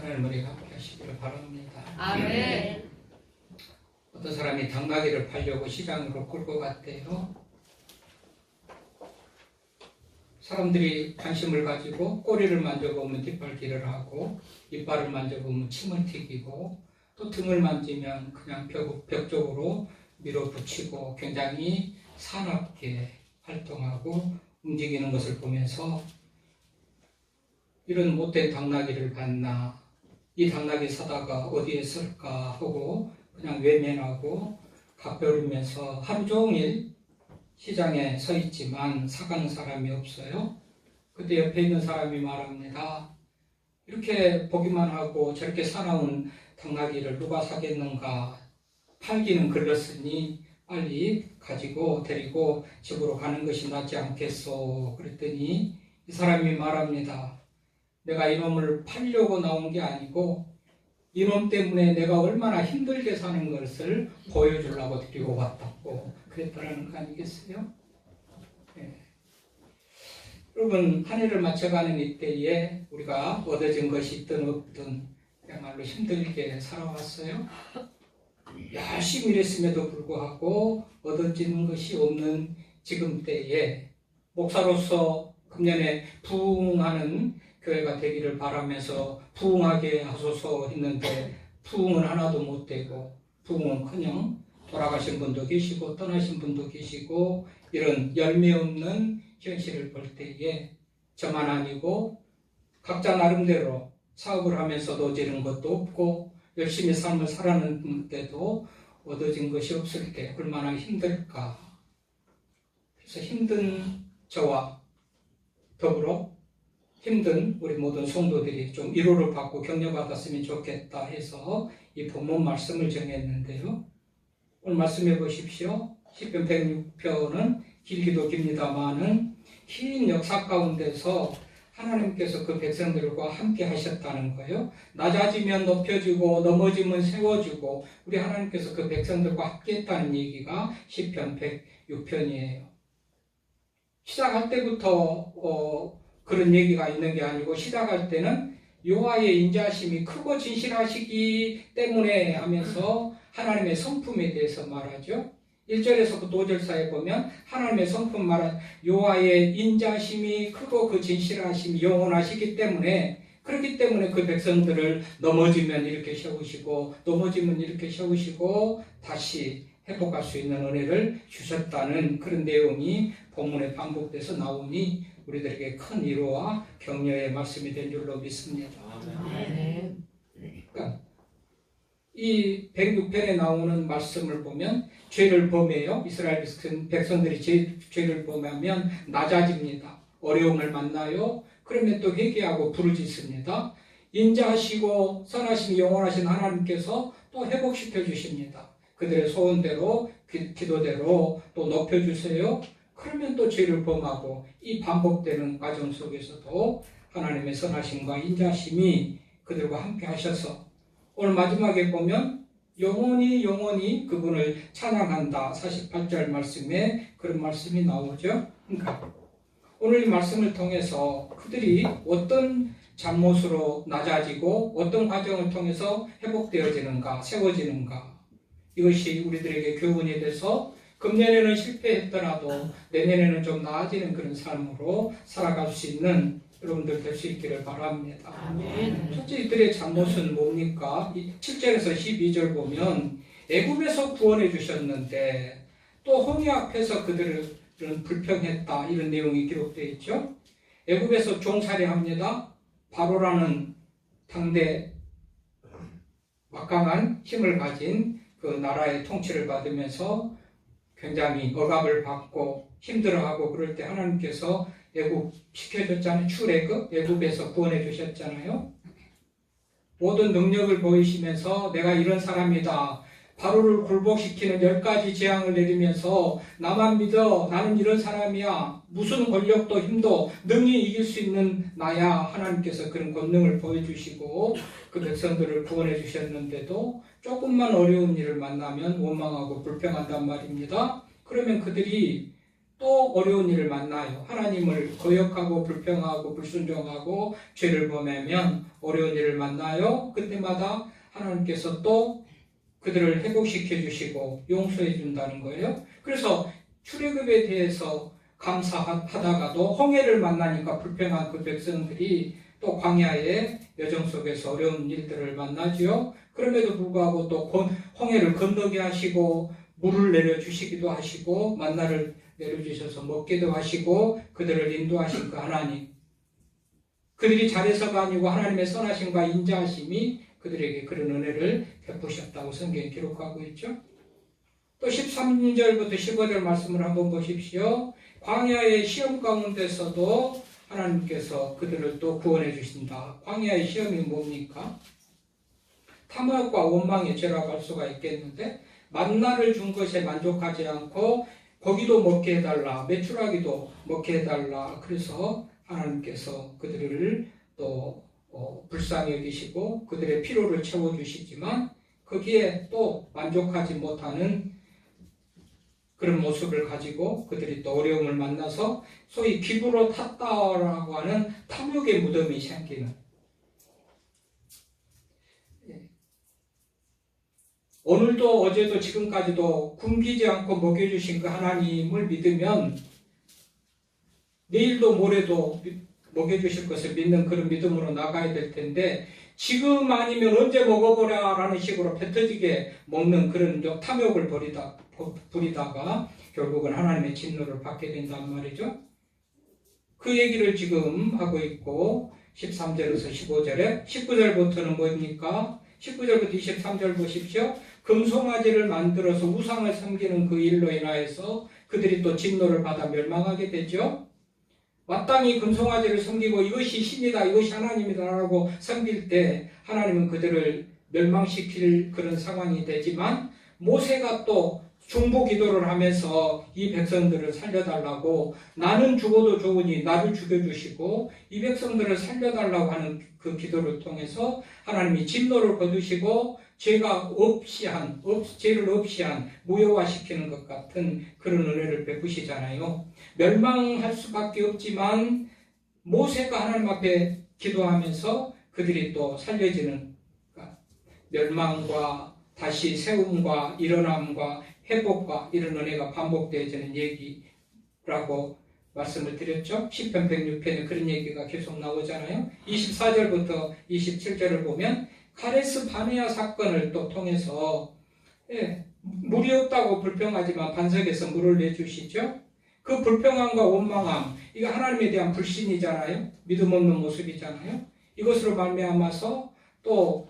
하나님 우리가 함께 하시기를 바랍니다. 아멘. 어떤 사람이 당나귀를 팔려고 시장으로 끌고 갔대요. 사람들이 관심을 가지고 꼬리를 만져보면 뒷발질을 하고 이빨을 만져보면 침을 튀기고 또 등을 만지면 그냥 벽 쪽으로 밀어붙이고 굉장히 사납게 활동하고 움직이는 것을 보면서 이런 못된 당나귀를 봤나, 이 당나귀 사다가 어디에 쓸까 하고 그냥 외면하고 가벼우면서 하루 종일 시장에 서 있지만 사가는 사람이 없어요. 그때 옆에 있는 사람이 말합니다. 이렇게 보기만 하고 저렇게 사나운 당나귀를 누가 사겠는가? 팔기는 글렀으니 빨리 가지고 데리고 집으로 가는 것이 낫지 않겠소? 그랬더니 이 사람이 말합니다. 내가 이놈을 팔려고 나온 게 아니고 이놈 때문에 내가 얼마나 힘들게 사는 것을 보여주려고 데리고 왔다고 그랬더라는 거 아니겠어요? 네. 여러분, 한 해를 맞춰가는 이때에 우리가 얻어진 것이 있든 없든 그야말로 힘들게 살아왔어요. 열심히 일했음에도 불구하고 얻어지는 것이 없는 지금 때에 목사로서 금년에 부흥하는 교회가 되기를 바라면서 부흥하게 하소서 했는데 부흥은 하나도 못 되고 부흥은커녕 돌아가신 분도 계시고 떠나신 분도 계시고 이런 열매 없는 현실을 볼 때에 저만 아니고 각자 나름대로 사업을 하면서도 얻어지는 것도 없고 열심히 삶을 살았는데도 얻어진 것이 없을 때 얼마나 힘들까. 그래서 힘든 저와 더불어 힘든 우리 모든 성도들이 좀 위로를 받고 격려받았으면 좋겠다 해서 이 본문 말씀을 정했는데요. 오늘 말씀해 보십시오. 시편 106편은 길기도 깁니다만은 긴 역사 가운데서 하나님께서 그 백성들과 함께 하셨다는 거예요. 낮아지면 높여주고 넘어지면 세워주고 우리 하나님께서 그 백성들과 함께 했다는 얘기가 시편 106편이에요. 시작할 때부터 그런 얘기가 있는 게 아니고 시작할 때는 여호와의 인자하심이 크고 진실하시기 때문에 하면서 하나님의 성품에 대해서 말하죠. 1절에서부터 5절 사이에 보면 하나님의 성품 말한 여호와의 인자심이 크고 그 진실하심이 영원하시기 때문에 그렇기 때문에 그 백성들을 넘어지면 이렇게 세우시고 넘어지면 이렇게 세우시고 다시 회복할 수 있는 은혜를 주셨다는 그런 내용이 본문에 반복돼서 나오니 우리들에게 큰 위로와 격려의 말씀이 된 줄로 믿습니다. 그러니까 이 106편에 나오는 말씀을 보면 죄를 범해요. 이스라엘 백성들이 죄를 범하면 낮아집니다. 어려움을 만나요. 그러면 또 회개하고 부르짖습니다. 인자하시고 선하신 영원하신 하나님께서 또 회복시켜 주십니다. 그들의 소원대로 기도대로 또 높여주세요. 그러면 또 죄를 범하고 이 반복되는 과정 속에서도 하나님의 선하심과 인자심이 그들과 함께 하셔서 오늘 마지막에 보면 영원히 그분을 찬양한다. 48절 말씀에 그런 말씀이 나오죠. 그러니까 오늘 이 말씀을 통해서 그들이 어떤 잘못으로 낮아지고 어떤 과정을 통해서 회복되어지는가, 세워지는가 이것이 우리들에게 교훈이 돼서 금년에는 실패했더라도 내년에는 좀 나아지는 그런 삶으로 살아갈 수 있는 여러분들 될 수 있기를 바랍니다. 아멘. 첫째 이들의 잘못은 뭡니까? 7절에서 12절 보면 애굽에서 구원해 주셨는데 또 홍해 앞에서 그들은 불평했다 이런 내용이 기록되어 있죠. 애굽에서 종살이합니다. 바로라는 당대 막강한 힘을 가진 그 나라의 통치를 받으면서 굉장히 억압을 받고 힘들어하고 그럴 때 하나님께서 애굽 시켜줬잖아요. 출애굽 애굽에서 구원해 주셨잖아요. 모든 능력을 보이시면서 내가 이런 사람이다. 바로를 굴복시키는 10가지 재앙을 내리면서 나만 믿어. 나는 이런 사람이야. 무슨 권력도 힘도 능히 이길 수 있는 나야. 하나님께서 그런 권능을 보여주시고 그 백성들을 구원해 주셨는데도 조금만 어려운 일을 만나면 원망하고 불평한단 말입니다. 그러면 그들이 또 어려운 일을 만나요. 하나님을 거역하고 불평하고 불순종하고 죄를 범하면 어려운 일을 만나요. 그때마다 하나님께서 또 그들을 회복시켜 주시고 용서해 준다는 거예요. 그래서 출애굽에 대해서 감사하다가도 홍해를 만나니까 불평한 그 백성들이 또 광야의 여정 속에서 어려운 일들을 만나지요. 그럼에도 불구하고 또 홍해를 건너게 하시고 물을 내려주시기도 하시고 만나를 내려주셔서 먹기도 하시고 그들을 인도하신 그 하나님, 그들이 잘해서가 아니고 하나님의 선하심과 인자하심이 그들에게 그런 은혜를 베푸셨다고 성경에 기록하고 있죠. 또 13절부터 15절 말씀을 한번 보십시오. 광야의 시험 가운데서도 하나님께서 그들을 또 구원해 주신다. 광야의 시험이 뭡니까? 탐욕과 원망의 죄라고 할 수가 있겠는데, 만나를 준 것에 만족하지 않고 고기도 먹게 해달라, 메추라기도 먹게 해달라. 그래서 하나님께서 그들을 또 불쌍히 여기시고 그들의 필요를 채워주시지만 거기에 또 만족하지 못하는 그런 모습을 가지고 그들이 또 어려움을 만나서 소위 기부로 탔다라고 하는 탐욕의 무덤이 생기는, 오늘도 어제도 지금까지도 굶기지 않고 먹여주신 그 하나님을 믿으면 내일도 모레도 먹여주실 것을 믿는 그런 믿음으로 나가야 될 텐데, 지금 아니면 언제 먹어보랴라는 식으로 배 터지게 먹는 그런 탐욕을 부리다가 결국은 하나님의 진노를 받게 된단 말이죠. 그 얘기를 지금 하고 있고 13절에서 15절에 19절부터는 뭡니까? 19절부터 23절 보십시오. 금송아지를 만들어서 우상을 섬기는 그 일로 인하여서 그들이 또 진노를 받아 멸망하게 되죠. 마땅히 금송아지를 섬기고 이것이 신이다, 이것이 하나님이다라고 섬길 때 하나님은 그들을 멸망시킬 그런 상황이 되지만, 모세가 또 중보 기도를 하면서 이 백성들을 살려달라고, 나는 죽어도 좋으니 나를 죽여주시고 이 백성들을 살려달라고 하는 그 기도를 통해서 하나님이 진노를 거두시고 죄를 없이 한 무효화시키는 것 같은 그런 은혜를 베푸시잖아요. 멸망할 수밖에 없지만 모세가 하나님 앞에 기도하면서 그들이 또 살려지는, 멸망과 다시 세움과 일어남과 회복과 이런 은혜가 반복되어지는 얘기라고 말씀을 드렸죠. 시편 106편에 그런 얘기가 계속 나오잖아요. 24절부터 27절을 보면 카레스 바네아 사건을 또 통해서 물이 없다고 불평하지만 반석에서 물을 내주시죠. 그 불평함과 원망함, 이거 하나님에 대한 불신이잖아요. 믿음 없는 모습이잖아요. 이것으로 말미암아서 또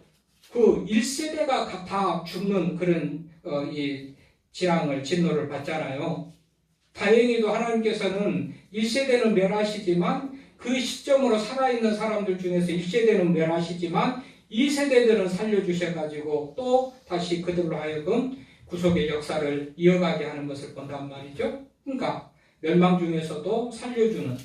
그 1세대가 다 죽는 그런 이 재앙을, 진노를 받잖아요. 다행히도 하나님께서는 1세대는 멸하시지만 그 시점으로 살아있는 사람들 중에서 1세대는 멸하시지만 2세대들은 살려주셔가지고 또 다시 그들로 하여금 구속의 역사를 이어가게 하는 것을 본단 말이죠. 그러니까 멸망 중에서도 살려주는,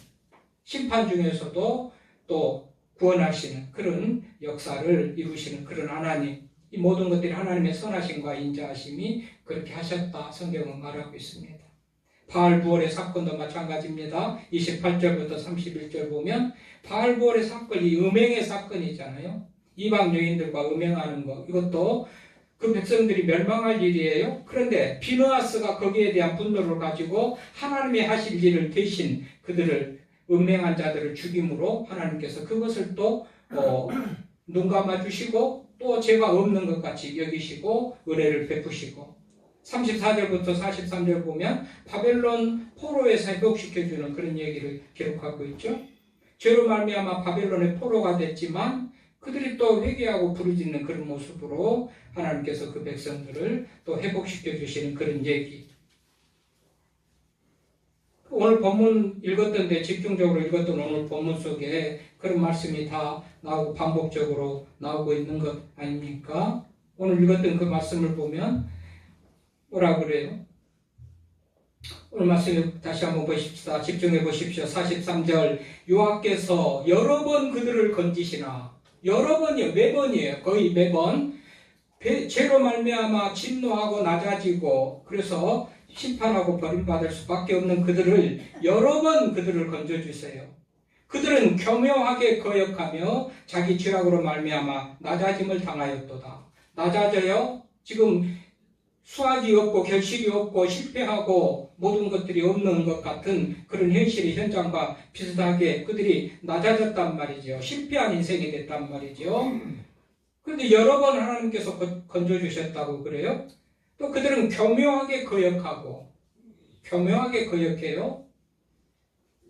심판 중에서도 또 구원하시는 그런 역사를 이루시는 그런 하나님, 이 모든 것들이 하나님의 선하심과 인자하심이 그렇게 하셨다 성경은 말하고 있습니다. 바알부올의 사건도 마찬가지입니다. 28절부터 31절 보면 바알부올의 사건이 음행의 사건이잖아요. 이방 여인들과 음행하는 것, 이것도 그 백성들이 멸망할 일이에요. 그런데 비느하스가 거기에 대한 분노를 가지고 하나님이 하실 일을 대신 그들을, 음행한 자들을 죽임으로 하나님께서 그것을 또 눈 감아주시고 또 죄가 없는 것 같이 여기시고 은혜를 베푸시고, 34절부터 43절 보면 바벨론 포로에서 회복시켜주는 그런 얘기를 기록하고 있죠. 죄로 말미암아 바벨론의 포로가 됐지만 그들이 또 회개하고 부르짖는 그런 모습으로 하나님께서 그 백성들을 또 회복시켜주시는 그런 얘기. 오늘 본문 읽었던데, 집중적으로 읽었던 오늘 본문 속에 그런 말씀이 다 나오고 반복적으로 나오고 있는 것 아닙니까? 오늘 읽었던 그 말씀을 보면 뭐라고 그래요? 오늘 말씀 다시 한번 보십시다. 집중해 보십시오. 43절, 여호와께서 여러 번 그들을 건지시나, 여러 번이요, 매번이에요. 거의 매번 죄로 말미암아 진노하고 낮아지고, 그래서 심판하고 버림받을 수밖에 없는 그들을 여러 번 그들을 건져주세요. 그들은 교묘하게 거역하며 자기 죄악으로 말미암아 낮아짐을 당하였도다. 낮아져요? 지금 수확이 없고 결실이 없고 실패하고 모든 것들이 없는 것 같은 그런 현실의 현장과 비슷하게 그들이 낮아졌단 말이죠. 실패한 인생이 됐단 말이죠. 그런데 여러 번 하나님께서 건져주셨다고 그래요. 또 그들은 교묘하게 거역해요.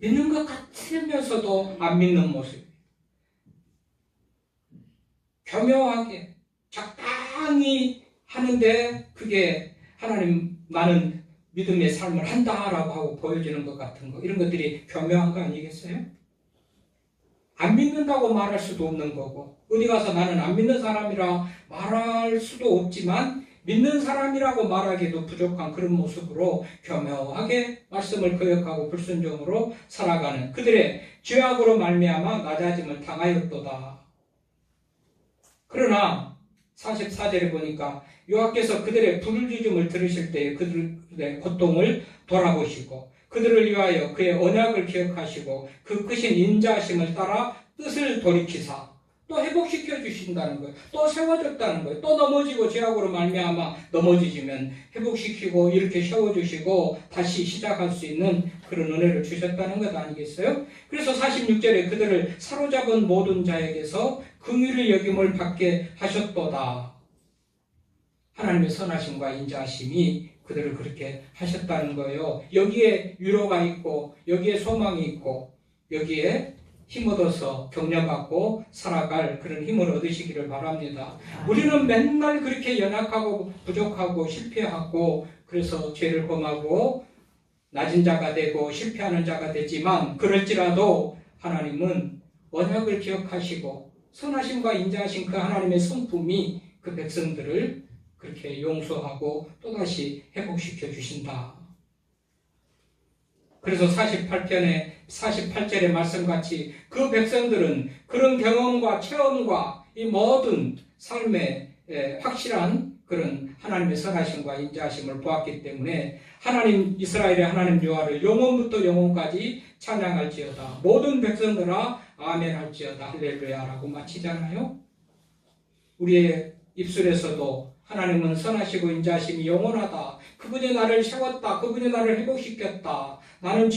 믿는 것 같으면서도 안 믿는 모습. 교묘하게 적당히 하는데 그게 하나님 나는 믿음의 삶을 한다라고 하고 보여지는 것 같은 거, 이런 것들이 교묘한 거 아니겠어요? 안 믿는다고 말할 수도 없는 거고, 어디 가서 나는 안 믿는 사람이라 말할 수도 없지만 믿는 사람이라고 말하기도 부족한 그런 모습으로 교묘하게 말씀을 거역하고 불순종으로 살아가는 그들의 죄악으로 말미암아 낮아짐을 당하였도다. 그러나 44절에 보니까 여호와께서 그들의 부르짖음을 들으실 때에 그들의 고통을 돌아보시고 그들을 위하여 그의 언약을 기억하시고 그 크신 인자하심을 따라 뜻을 돌이키사 또 회복시켜 주신다는 거예요. 또 세워줬다는 거예요. 또 넘어지고 죄악으로 말미암아 넘어지면 회복시키고 이렇게 세워주시고 다시 시작할 수 있는 그런 은혜를 주셨다는 것 아니겠어요? 그래서 46절에 그들을 사로잡은 모든 자에게서 긍휼의 여김을 받게 하셨도다. 하나님의 선하심과 인자하심이 그들을 그렇게 하셨다는 거예요. 여기에 위로가 있고 여기에 소망이 있고 여기에 힘 얻어서 격려받고 살아갈 그런 힘을 얻으시기를 바랍니다. 우리는 맨날 그렇게 연약하고 부족하고 실패하고 그래서 죄를 범하고 낮은 자가 되고 실패하는 자가 되지만 그럴지라도 하나님은 언약을 기억하시고 선하심과 인자하신 그 하나님의 성품이 그 백성들을 그렇게 용서하고 또다시 회복시켜 주신다. 그래서 48절의 말씀같이 그 백성들은 그런 경험과 체험과 이 모든 삶의 확실한 그런 하나님의 선하심과 인자하심을 보았기 때문에 하나님 이스라엘의 하나님 여호와를 영원부터 영원까지 찬양할지어다. 모든 백성들아 아멘 할지어다. 할렐루야라고 마치잖아요. 우리의 입술에서도 하나님은 선하시고 인자하심이 영원하다. 그분이 나를 세웠다. 그분이 나를 회복시켰다. 나는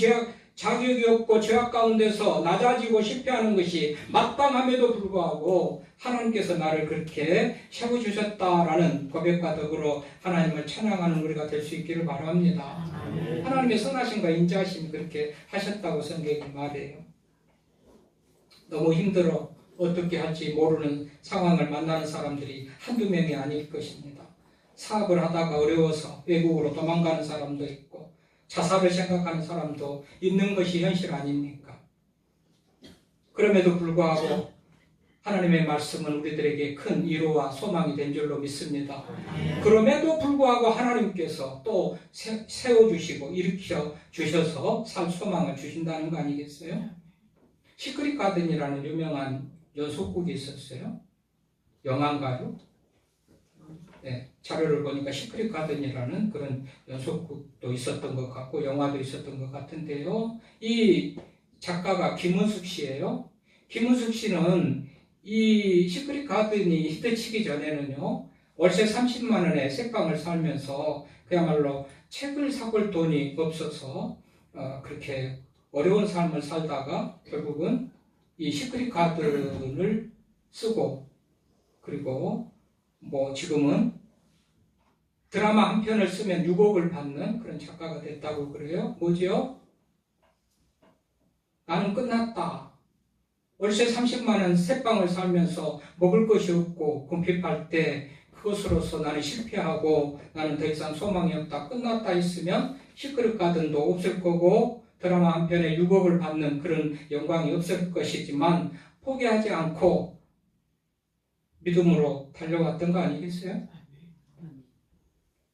자격이 없고 죄악 가운데서 낮아지고 실패하는 것이 마땅함에도 불구하고 하나님께서 나를 그렇게 세워주셨다라는 고백과 더불어 하나님을 찬양하는 우리가 될 수 있기를 바랍니다. 하나님의 선하심과 인자하심이 그렇게 하셨다고 성경이 말해요. 너무 힘들어 어떻게 할지 모르는 상황을 만나는 사람들이 한두 명이 아닐 것입니다. 사업을 하다가 어려워서 외국으로 도망가는 사람도 있고 자살을 생각하는 사람도 있는 것이 현실 아닙니까? 그럼에도 불구하고 하나님의 말씀은 우리들에게 큰 위로와 소망이 된 줄로 믿습니다. 그럼에도 불구하고 하나님께서 또 세워주시고 일으켜 주셔서 살 소망을 주신다는 거 아니겠어요? 시크릿 가든이라는 유명한 연속극이 있었어요. 영화인가요? 네, 자료를 보니까 시크릿 가든이라는 그런 연속극도 있었던 것 같고 영화도 있었던 것 같은데요. 이 작가가 김은숙 씨예요. 김은숙 씨는 이 시크릿 가든이 히트치기 전에는요, 월세 30만 원에 새방을 살면서 그야말로 책을 사볼 돈이 없어서 그렇게 어려운 삶을 살다가 결국은 이 시크릿 가든을 쓰고 그리고 뭐 지금은 드라마 한 편을 쓰면 6억을 받는 그런 작가가 됐다고 그래요. 뭐지요? 나는 끝났다. 월세 30만 원 새방을 살면서 먹을 것이 없고 궁핍할 때 그것으로서 나는 실패하고 나는 더 이상 소망이 없다. 끝났다 했으면 시크릿 가든도 없을 거고 드라마 한 편에 6억을 받는 그런 영광이 없을 것이지만 포기하지 않고 믿음으로 달려왔던 거 아니겠어요?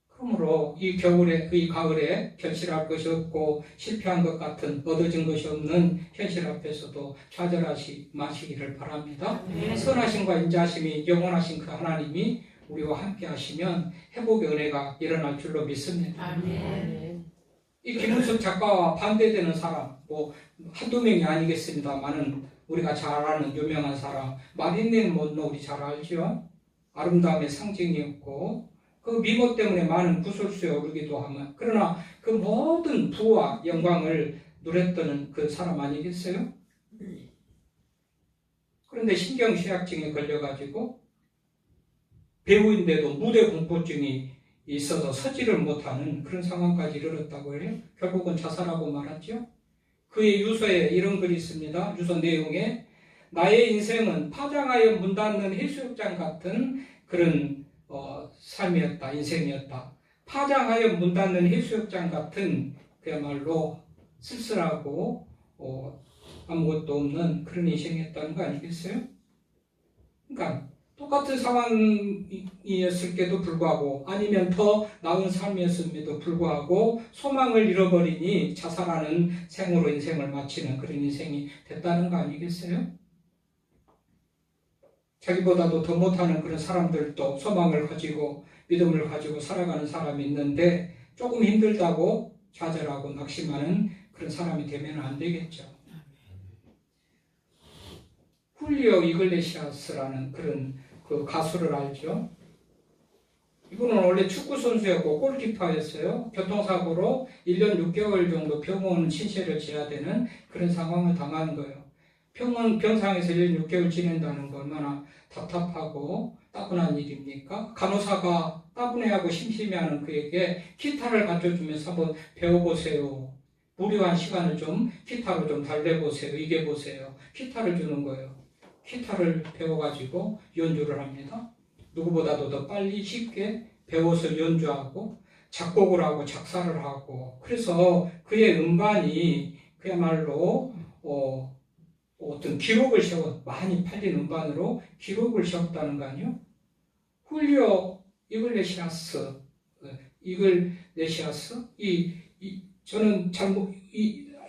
그러므로 이 가을에 결실할 것이 없고 실패한 것 같은 얻어진 것이 없는 현실 앞에서도 좌절하지 마시기를 바랍니다. 선하심과 인자하심이 영원하신 그 하나님이 우리와 함께 하시면 회복의 은혜가 일어날 줄로 믿습니다. 아멘. 이 김은숙 작가와 반대되는 사람, 뭐 한두 명이 아니겠습니다만은 우리가 잘 아는 유명한 사람, 마릴린 먼로 우리 잘 알죠? 아름다움의 상징이었고 그 미모 때문에 많은 구설수에 오르기도 하면, 그러나 그 모든 부와 영광을 누렸던 그 사람 아니겠어요? 그런데 신경쇠약증에 걸려가지고 배우인데도 무대 공포증이 있어서 서지를 못하는 그런 상황까지 이르렀다고 해요. 결국은 자살하고 말았죠. 그의 유서에 이런 글이 있습니다. 유서 내용에 나의 인생은 파장하여 문 닫는 해수욕장 같은 그런 삶이었다, 인생이었다. 파장하여 문 닫는 해수욕장 같은 그야말로 쓸쓸하고 아무것도 없는 그런 인생이었다는 거 아니겠어요? 그러니까 똑같은 상황이었을게도 불구하고 아니면 더 나은 삶이었음에도 불구하고 소망을 잃어버리니 자살하는 생으로 인생을 마치는 그런 인생이 됐다는 거 아니겠어요? 자기보다도 더 못하는 그런 사람들도 소망을 가지고 믿음을 가지고 살아가는 사람이 있는데 조금 힘들다고 좌절하고 낙심하는 그런 사람이 되면 안 되겠죠. 훌리오 이글레시아스라는 그런 그 가수를 알죠? 이분은 원래 축구 선수였고 골키퍼였어요. 교통사고로 1년 6개월 정도 병원 신세를 져야 되는 그런 상황을 당하는 거예요. 병상에서 1년 6개월 지낸다는 거 얼마나 답답하고 따분한 일입니까? 간호사가 따분해하고 심심해하는 그에게 기타를 가르쳐주면서 한번 배워보세요. 무료한 시간을 좀 기타로 좀 달래보세요. 이겨보세요. 기타를 주는 거예요. 기타를 배워가지고 연주를 합니다. 누구보다도 더 빨리 쉽게 배워서 연주하고 작곡을 하고 작사를 하고, 그래서 그의 음반이 그야말로 어떤 기록을 세워, 많이 팔린 음반으로 기록을 세웠다는 거 아니에요? 훌리오 이글레시아스, 저는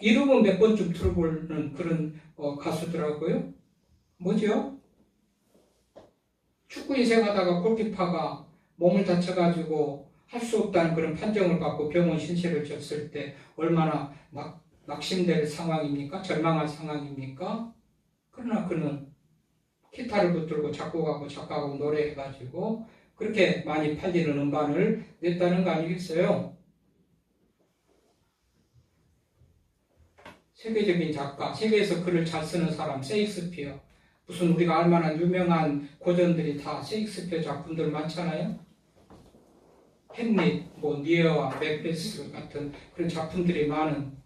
이름은 몇 번쯤 들어보는 그런 가수더라고요. 뭐죠? 축구 인생 하다가 골키퍼가 몸을 다쳐가지고 할 수 없다는 그런 판정을 받고 병원 신세를 졌을 때 얼마나 낙심될 상황입니까? 절망할 상황입니까? 그러나 그는 기타를 붙들고 작곡하고 작곡하고 노래해가지고 그렇게 많이 팔리는 음반을 냈다는 거 아니겠어요? 세계적인 작가, 세계에서 글을 잘 쓰는 사람, 셰익스피어. 무슨 우리가 알만한 유명한 고전들이 다 셰익스피어 작품들 많잖아요. 햄릿, 니에와 맥베스 같은 그런 작품들이 많은,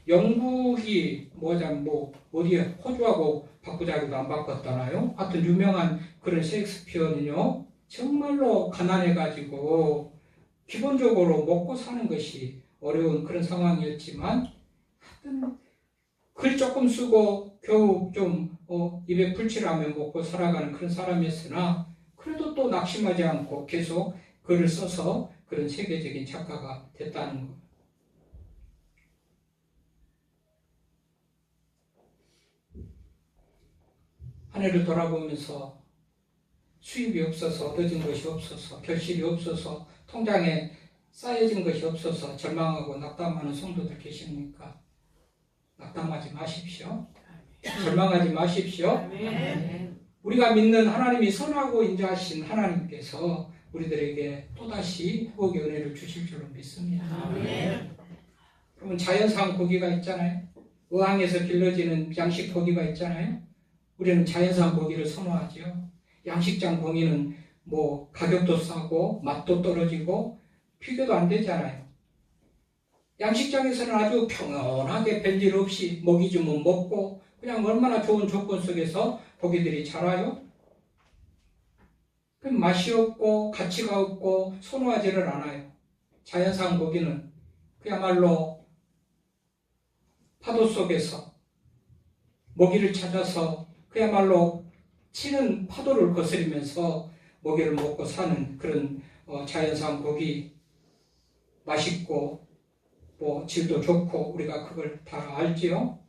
영국이 어디에 호주하고 바꾸자기도 안 바꿨잖아요. 하여튼 유명한 그런 셰익스피어는요, 정말로 가난해가지고 기본적으로 먹고 사는 것이 어려운 그런 상황이었지만 하여튼 글 조금 쓰고 겨우 좀 입에 풀칠하며 먹고 살아가는 그런 사람이었으나 그래도 또 낙심하지 않고 계속 글을 써서 그런 세계적인 작가가 됐다는 것. 한 해를 돌아보면서 수입이 없어서 얻어진 것이 없어서 결실이 없어서 통장에 쌓여진 것이 없어서 절망하고 낙담하는 성도들 계십니까? 낙담하지 마십시오. 절망하지 마십시오. 우리가 믿는 하나님이 선하고 인자하신 하나님께서 우리들에게 또다시 회복의 은혜를 주실 줄로 믿습니다. 여러분, 자연산 고기가 있잖아요. 어항에서 길러지는 양식 고기가 있잖아요. 우리는 자연산 고기를 선호하죠. 양식장 고기는 가격도 싸고 맛도 떨어지고 비교도 안 되잖아요. 양식장에서는 아주 평온하게 별일 없이 먹이 주면 먹고 그냥 얼마나 좋은 조건 속에서 고기들이 자라요. 그럼 맛이 없고 가치가 없고 선호하지를 않아요. 자연산 고기는 그야말로 파도 속에서 먹이를 찾아서 그야말로 치는 파도를 거스리면서 먹이를 먹고 사는 그런 자연산 고기, 맛있고 질도 좋고 우리가 그걸 다 알지요.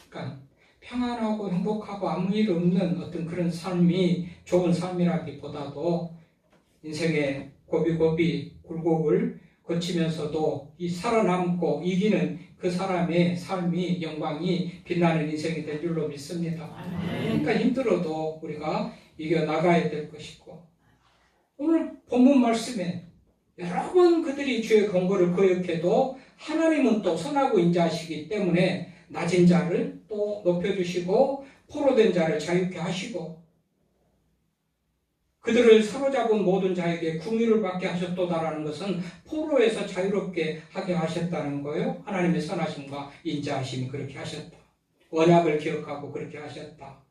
그러니까 평안하고 행복하고 아무 일 없는 어떤 그런 삶이 좋은 삶이라기보다도 인생의 고비고비 굴곡을 거치면서도 이 살아남고 이기는 그 사람의 삶이 영광이 빛나는 인생이 될 줄로 믿습니다. 그러니까 힘들어도 우리가 이겨나가야 될 것이고, 오늘 본문 말씀에 여러 번 그들이 주의 권고를 거역해도 하나님은 또 선하고 인자하시기 때문에 낮은 자를 또 높여주시고 포로된 자를 자유케 하시고 그들을 사로잡은 모든 자에게 긍휼을 받게 하셨도다라는 것은 포로에서 자유롭게 하게 하셨다는 거예요. 하나님의 선하심과 인자하심이 그렇게 하셨다. 언약을 기억하고 그렇게 하셨다.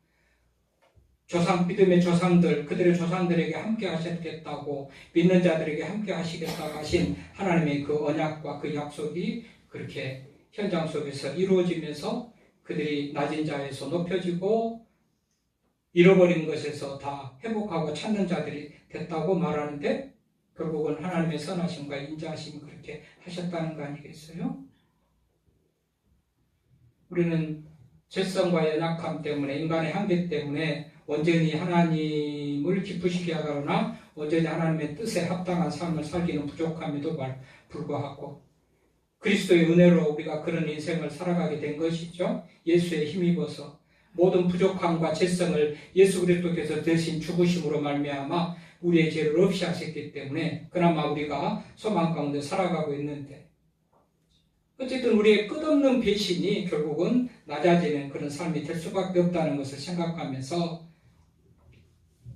믿음의 조상들, 그들의 조상들에게 함께 하셨겠다고, 믿는 자들에게 함께 하시겠다고 하신 하나님의 그 언약과 그 약속이 그렇게 현장 속에서 이루어지면서 그들이 낮은 자에서 높여지고 잃어버린 것에서 다 회복하고 찾는 자들이 됐다고 말하는데, 결국은 하나님의 선하심과 인자하심이 그렇게 하셨다는 거 아니겠어요? 우리는 죄성과 연약함 때문에, 인간의 한계 때문에 온전히 하나님을 기쁘시게 하거나 온전히 하나님의 뜻에 합당한 삶을 살기는 부족함에도 불구하고 그리스도의 은혜로 우리가 그런 인생을 살아가게 된 것이죠. 예수의 힘입어서 모든 부족함과 죄성을 예수 그리스도께서 대신 죽으심으로 말미암아 우리의 죄를 없이 하셨기 때문에 그나마 우리가 소망 가운데 살아가고 있는데, 어쨌든 우리의 끝없는 배신이 결국은 낮아지는 그런 삶이 될 수밖에 없다는 것을 생각하면서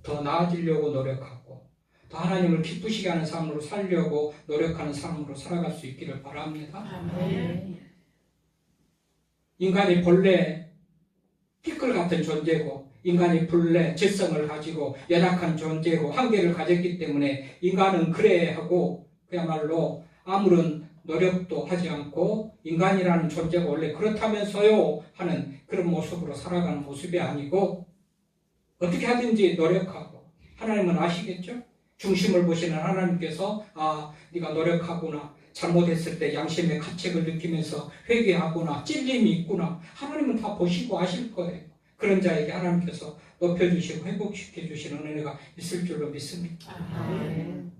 더 나아지려고 노력하고 더 하나님을 기쁘시게 하는 삶으로 살려고 노력하는 삶으로 살아갈 수 있기를 바랍니다. 아멘. 인간이 본래 티끌 같은 존재고, 인간이 본래 죄성을 가지고 연약한 존재고 한계를 가졌기 때문에 인간은 그래야 하고 그야말로 아무런 노력도 하지 않고 인간이라는 존재가 원래 그렇다면서요 하는 그런 모습으로 살아가는 모습이 아니고, 어떻게 하든지 노력하고, 하나님은 아시겠죠? 중심을 보시는 하나님께서 네가 노력하구나, 잘못했을 때 양심의 가책을 느끼면서 회개하구나, 찔림이 있구나, 하나님은 다 보시고 아실 거예요. 그런 자에게 하나님께서 높여주시고 회복시켜주시는 은혜가 있을 줄로 믿습니다. 아멘.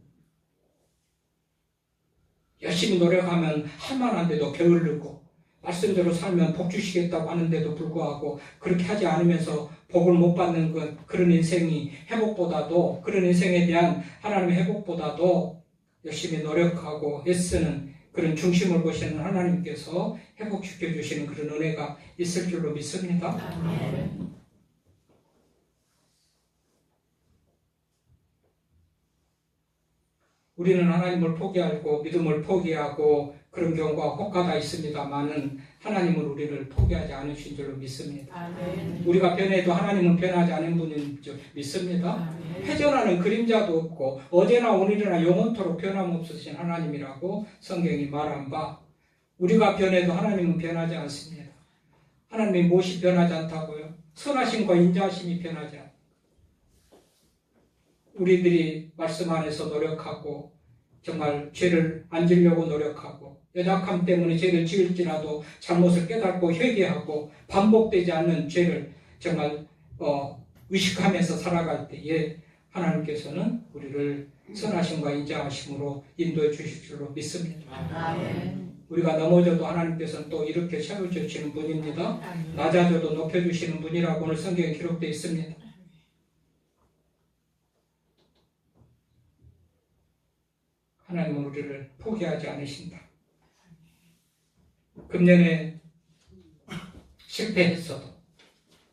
열심히 노력하면 할만한데도 게을르고, 말씀대로 살면 복 주시겠다고 하는데도 불구하고 그렇게 하지 않으면서 복을 못 받는 그런 인생이 회복보다도, 그런 인생에 대한 하나님의 회복보다도 열심히 노력하고 애쓰는 그런 중심을 보시는 하나님께서 회복시켜 주시는 그런 은혜가 있을 줄로 믿습니다. 아멘. 우리는 하나님을 포기하고 믿음을 포기하고 그런 경우가 혹가다 있습니다만은 하나님은 우리를 포기하지 않으신 줄로 믿습니다. 아멘. 우리가 변해도 하나님은 변하지 않은 분인 줄 믿습니다. 아멘. 회전하는 그림자도 없고 어제나 오늘이나 영원토록 변함없으신 하나님이라고 성경이 말한 바, 우리가 변해도 하나님은 변하지 않습니다. 하나님이 무엇이 변하지 않다고요? 선하심과 인자하심이 변하지 않습니다. 우리들이 말씀 안에서 노력하고 정말 죄를 안 지려고 노력하고 연약함 때문에 죄를 지을지라도 잘못을 깨닫고 회개하고 반복되지 않는 죄를 정말 의식하면서 살아갈 때에 하나님께서는 우리를 선하심과 인자하심으로 인도해 주실 줄로 믿습니다. 아멘. 우리가 넘어져도 하나님께서는 또 이렇게 세워주시는 분입니다. 아멘. 낮아져도 높여주시는 분이라고 오늘 성경에 기록되어 있습니다. 하나님은 우리를 포기하지 않으신다. 금년에 실패했어도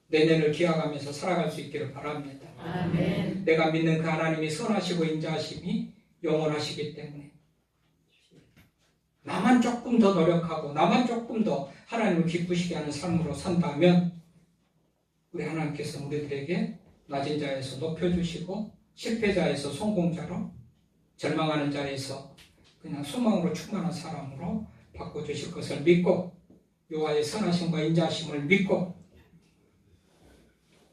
내년을 기약하면서 살아갈 수 있기를 바랍니다. 아멘. 내가 믿는 그 하나님이 선하시고 인자하심이 영원하시기 때문에 나만 조금 더 노력하고 나만 조금 더 하나님을 기쁘시게 하는 삶으로 산다면 우리 하나님께서 우리들에게 낮은 자에서 높여주시고 실패자에서 성공자로, 절망하는 자에서 그냥 소망으로 충만한 사람으로 바꿔주실 것을 믿고 여호와의 선하심과 인자하심을 믿고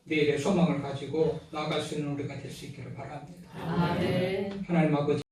내일의 소망을 가지고 나아갈 수 있는 우리가 될 수 있기를 바랍니다. 아멘. 하나님 아버지,